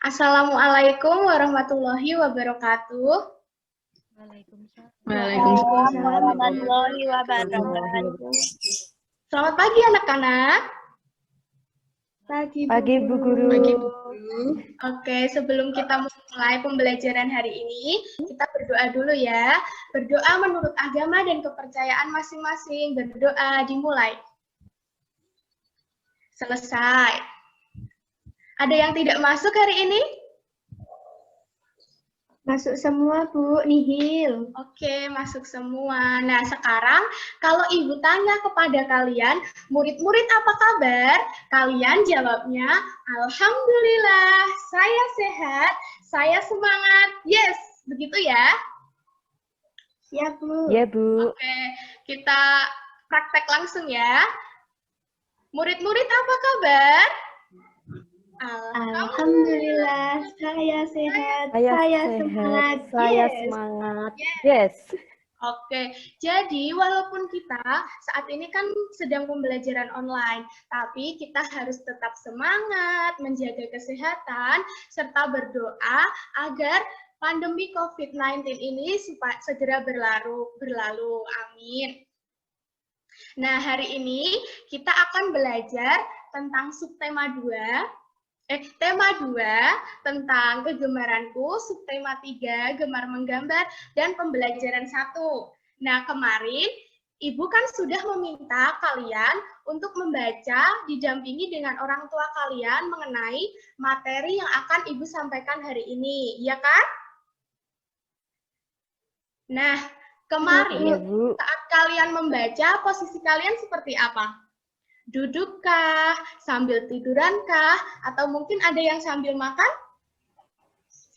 Assalamualaikum warahmatullahi wabarakatuh. Waalaikumsalam warahmatullahi wabarakatuh. Selamat pagi anak-anak. Pagi Bu Guru. Pagi Bu Guru. Oke, sebelum kita mulai pembelajaran hari ini, kita berdoa dulu ya. Berdoa menurut agama dan kepercayaan masing-masing. Berdoa dimulai. Selesai. Ada yang tidak masuk hari ini? Masuk semua, Bu. Nihil. Oke, masuk semua. Nah, sekarang kalau Ibu tanya kepada kalian, murid-murid apa kabar? Kalian jawabnya, Alhamdulillah, saya sehat, saya semangat. Yes, begitu ya? Ya, Bu. Ya, Bu. Oke, kita praktek langsung ya. Murid-murid apa kabar? Alhamdulillah, saya sehat, saya semangat. Saya yes. semangat. Yes. Oke, jadi walaupun kita saat ini kan sedang pembelajaran online, tapi kita harus tetap semangat, menjaga kesehatan, serta berdoa agar pandemi COVID-19 ini segera berlalu. Amin. Nah, hari ini kita akan belajar tentang subtema 2. Tema 2 tentang kegemaranku, subtema 3 gemar menggambar, dan pembelajaran 1. Nah, kemarin Ibu kan sudah meminta kalian untuk membaca didampingi dengan orang tua kalian mengenai materi yang akan Ibu sampaikan hari ini, ya kan? Nah, kemarin saat kalian membaca, posisi kalian seperti apa? Dudukkah, sambil tidurankah, atau mungkin ada yang sambil makan?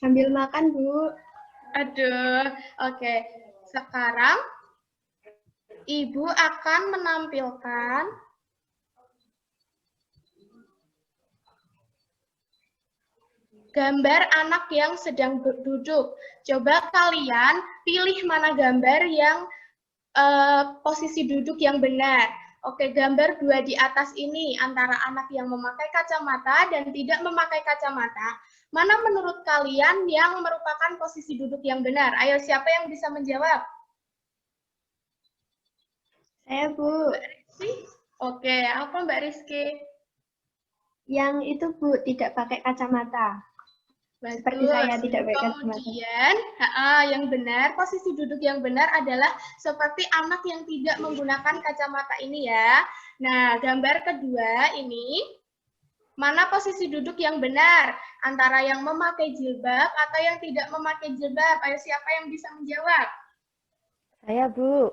Sambil makan, Bu. Aduh, oke. Sekarang Ibu akan menampilkan gambar anak yang sedang duduk. Coba kalian pilih mana gambar yang posisi duduk yang benar. Oke, gambar 2 di atas ini antara anak yang memakai kacamata dan tidak memakai kacamata. Mana menurut kalian yang merupakan posisi duduk yang benar? Ayo, siapa yang bisa menjawab? Saya, Bu. Mbak Rizky? Oke, apa Mbak Rizky? Yang itu, Bu, tidak pakai kacamata. Bagus. Seperti saya tidak pakai kacamata. Kemudian, yang benar, posisi duduk yang benar adalah seperti anak yang tidak menggunakan kacamata ini ya. Nah, gambar kedua ini, mana posisi duduk yang benar? Antara yang memakai jilbab atau yang tidak memakai jilbab? Ayo, siapa yang bisa menjawab? Saya, Bu.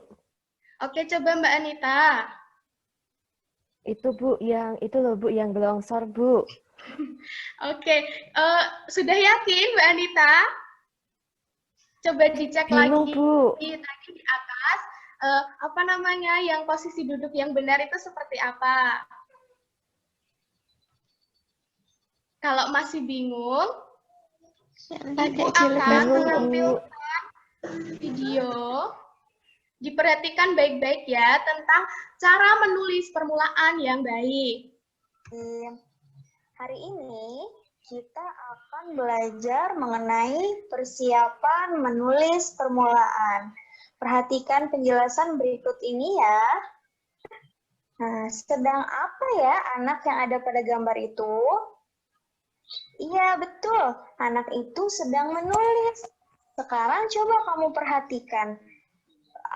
Oke, coba Mbak Anita. Itu, Bu, itu loh, Bu, yang gelongsor, Bu. Oke, sudah yakin Mbak Anita? Coba dicek Bingung, lagi. Bu. Tadi di atas, apa namanya, yang posisi duduk yang benar itu seperti apa? Kalau masih bingung, Ibu akan menampilkan video. Diperhatikan baik-baik ya tentang cara menulis permulaan yang baik. Hari ini kita akan belajar mengenai persiapan menulis permulaan. Perhatikan penjelasan berikut ini ya. Nah, sedang apa ya anak yang ada pada gambar itu? Iya, betul. Anak itu sedang menulis. Sekarang coba kamu perhatikan.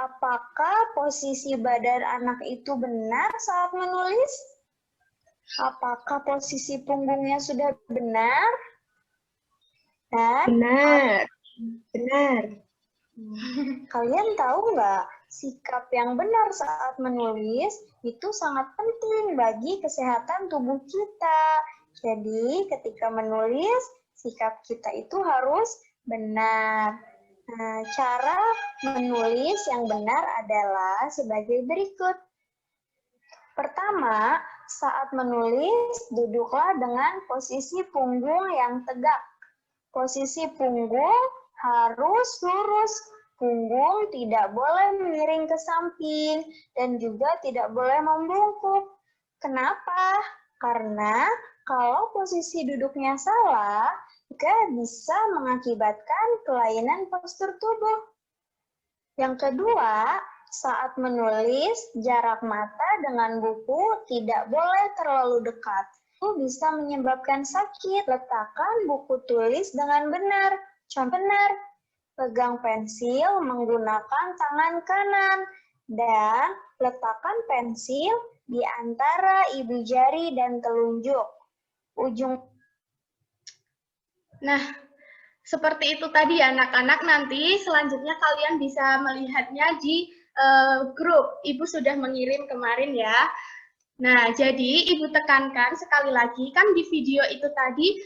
Apakah posisi badan anak itu benar saat menulis? Apakah posisi punggungnya sudah benar? Dan Benar. Kalian tahu nggak, sikap yang benar saat menulis itu sangat penting bagi kesehatan tubuh kita. Jadi, ketika menulis, sikap kita itu harus benar. Nah, cara menulis yang benar adalah sebagai berikut. Pertama, saat menulis, duduklah dengan posisi punggung yang tegak. Posisi punggung harus lurus. Punggung tidak boleh miring ke samping dan juga tidak boleh membungkuk. Kenapa? Karena kalau posisi duduknya salah, juga bisa mengakibatkan kelainan postur tubuh. Yang kedua, saat menulis, jarak mata dengan buku tidak boleh terlalu dekat. Itu bisa menyebabkan sakit. Letakkan buku tulis dengan benar. Contoh benar, pegang pensil menggunakan tangan kanan dan letakkan pensil di antara ibu jari dan telunjuk. Nah, seperti itu tadi anak-anak, nanti selanjutnya kalian bisa melihatnya di grup. Ibu sudah mengirim kemarin ya. Nah, jadi Ibu tekankan sekali lagi, kan di video itu tadi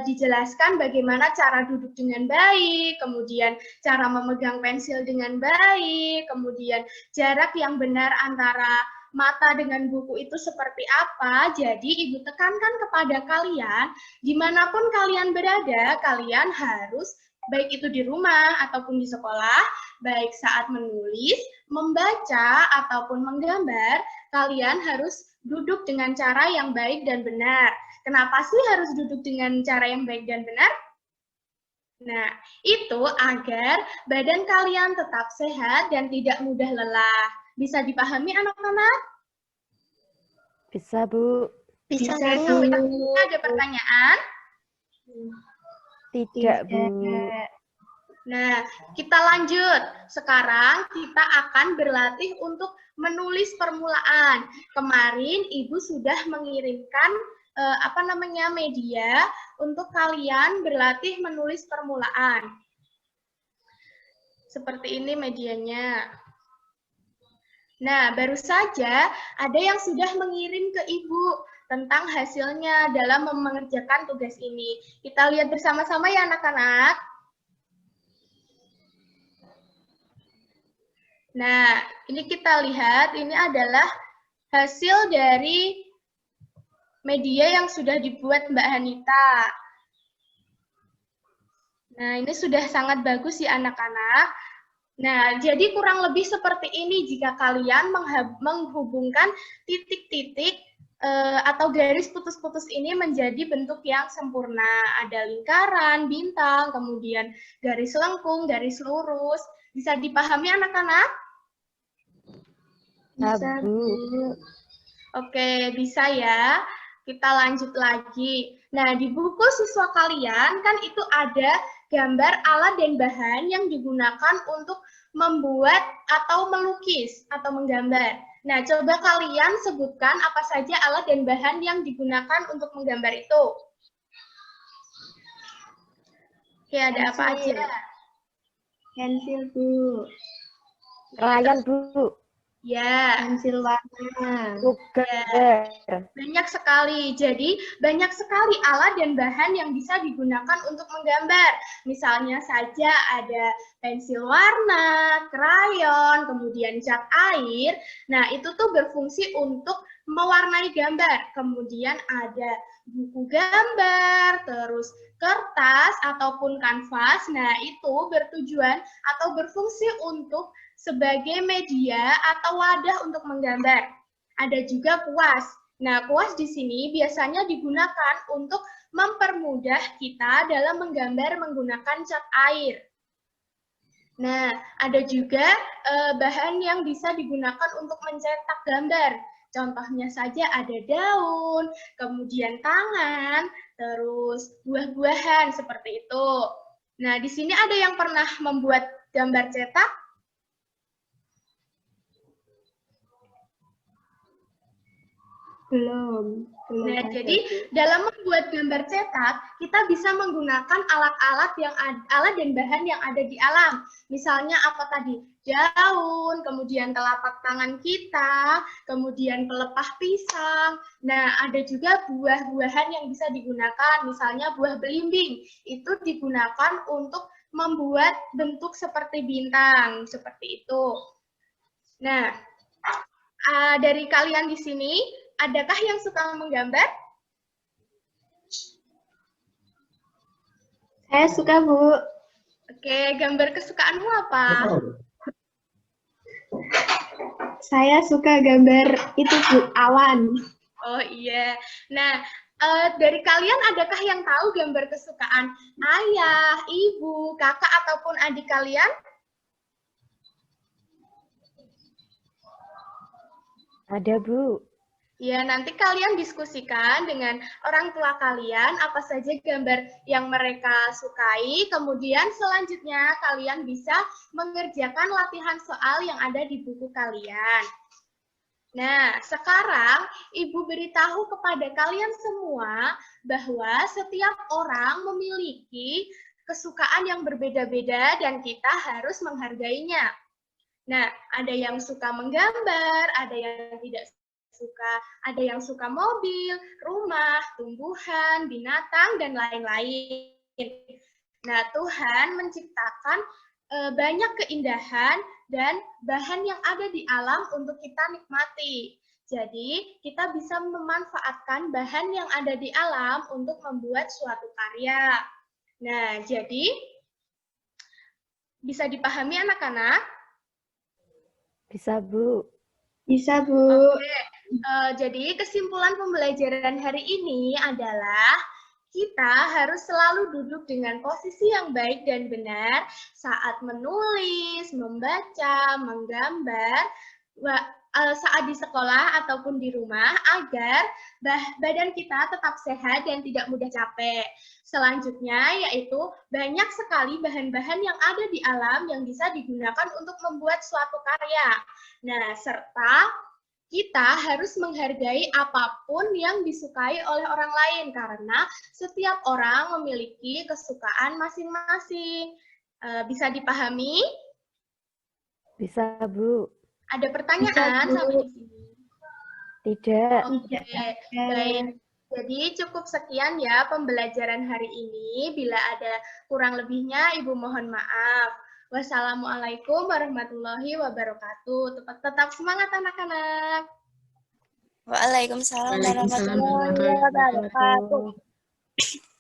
dijelaskan bagaimana cara duduk dengan baik, kemudian cara memegang pensil dengan baik, kemudian jarak yang benar antara mata dengan buku itu seperti apa. Jadi Ibu tekankan kepada kalian, dimanapun kalian berada, kalian harus, baik itu di rumah ataupun di sekolah, baik saat menulis, membaca, ataupun menggambar, kalian harus duduk dengan cara yang baik dan benar. Kenapa sih harus duduk dengan cara yang baik dan benar? Nah, itu agar badan kalian tetap sehat dan tidak mudah lelah. Bisa dipahami anak-anak? Bisa, Bu. Bisa, Bu. Bu. Ada pertanyaan? Tidak, Bu. Nah, kita lanjut. Sekarang kita akan berlatih untuk menulis permulaan. Kemarin Ibu sudah mengirimkan media untuk kalian berlatih menulis permulaan. Seperti ini medianya. Nah, baru saja ada yang sudah mengirim ke Ibu tentang hasilnya dalam mengerjakan tugas ini. Kita lihat bersama-sama ya anak-anak. Nah, ini kita lihat, ini adalah hasil dari media yang sudah dibuat Mbak Hanita. Nah, ini sudah sangat bagus ya anak-anak. Nah, jadi kurang lebih seperti ini jika kalian menghubungkan titik-titik atau garis putus-putus ini menjadi bentuk yang sempurna. Ada lingkaran, bintang, kemudian garis lengkung, garis lurus. Bisa dipahami anak-anak? Bisa, Bu. Oke, bisa ya. Kita lanjut lagi. Nah, di buku siswa kalian kan itu ada gambar alat dan bahan yang digunakan untuk membuat atau melukis atau menggambar. Nah, coba kalian sebutkan apa saja alat dan bahan yang digunakan untuk menggambar itu. Oke, ada apa aja? Pensil, Bu. Krayon, Bu. Ya. Pensil warna. Gambar. Banyak sekali. Jadi, banyak sekali alat dan bahan yang bisa digunakan untuk menggambar. Misalnya saja ada pensil warna, krayon, kemudian cat air. Nah, itu tuh berfungsi untuk mewarnai gambar. Kemudian ada buku gambar, terus kertas ataupun kanvas. Nah, itu bertujuan atau berfungsi untuk sebagai media atau wadah untuk menggambar. Ada juga kuas. Nah, kuas di sini biasanya digunakan untuk mempermudah kita dalam menggambar menggunakan cat air. Nah, ada juga bahan yang bisa digunakan untuk mencetak gambar. Contohnya saja ada daun, kemudian tangan, terus buah-buahan seperti itu. Nah, di sini ada yang pernah membuat gambar cetak? Belum. Nah, jadi dalam membuat gambar cetak, kita bisa menggunakan alat-alat alat dan bahan yang ada di alam. Misalnya apa tadi? Daun, kemudian telapak tangan kita, kemudian pelepah pisang. Nah, ada juga buah-buahan yang bisa digunakan, misalnya buah belimbing. Itu digunakan untuk membuat bentuk seperti bintang, seperti itu. Nah, dari kalian di sini, adakah yang suka menggambar? Saya suka, Bu. Oke, gambar kesukaanmu apa? Saya suka gambar itu, Bu, awan. Oh iya. Nah, Dari kalian adakah yang tahu gambar kesukaan ayah, ibu, kakak, ataupun adik kalian? Ada, Bu. Ya, nanti kalian diskusikan dengan orang tua kalian apa saja gambar yang mereka sukai. Kemudian selanjutnya kalian bisa mengerjakan latihan soal yang ada di buku kalian. Nah, sekarang Ibu beritahu kepada kalian semua bahwa setiap orang memiliki kesukaan yang berbeda-beda dan kita harus menghargainya. Nah, ada yang suka menggambar, ada yang tidak suka, ada yang suka mobil, rumah, tumbuhan, binatang, dan lain-lain. Nah, Tuhan menciptakan banyak keindahan dan bahan yang ada di alam untuk kita nikmati. Jadi, kita bisa memanfaatkan bahan yang ada di alam untuk membuat suatu karya. Nah, jadi bisa dipahami anak-anak? Bisa, Bu. Bisa, Bu. Oke, jadi kesimpulan pembelajaran hari ini adalah kita harus selalu duduk dengan posisi yang baik dan benar saat menulis, membaca, menggambar, saat di sekolah ataupun di rumah agar badan kita tetap sehat dan tidak mudah capek. Selanjutnya yaitu banyak sekali bahan-bahan yang ada di alam yang bisa digunakan untuk membuat suatu karya. Nah, serta kita harus menghargai apapun yang disukai oleh orang lain karena setiap orang memiliki kesukaan masing-masing. Bisa dipahami? Bisa, Bu. Ada pertanyaan sampai di sini? Tidak. Oke, baik. Jadi cukup sekian ya pembelajaran hari ini. Bila ada kurang lebihnya, Ibu mohon maaf. Wassalamualaikum warahmatullahi wabarakatuh. Tetap semangat anak-anak. Waalaikumsalam Waalaikumsalam warahmatullahi warahmatullahi wabarakatuh. wabarakatuh.